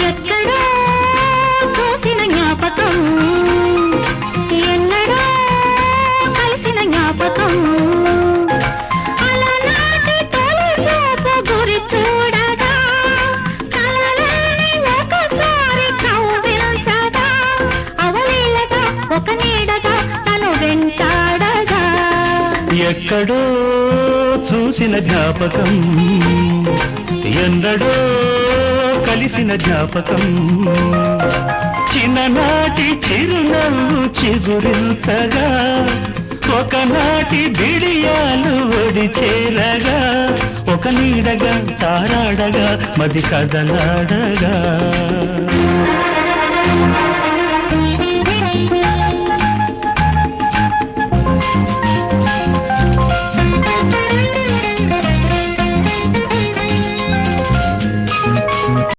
ఎక్కడో చూసిన జ్ఞాపకం, ఎన్నడో కలిసిన జ్ఞాపకం, అలనాటి తొలి చూపు గురి చూడగా, కలలని ఒకసారి కవ్వించగా, అవలీలగా ఒక నీడగా తను వెంటాడగా. ఎక్కడో చూసిన జ్ఞాపకం, ఎన్నడో కలిసిన జ్ఞాపకం, చిన్ననాటి చిరునవ్వు చిగురించగా, ఒకనాటి బిడియాలు ఒడి చేరగా, ఒక నీడగా తారాడగా మది కదలాడగా.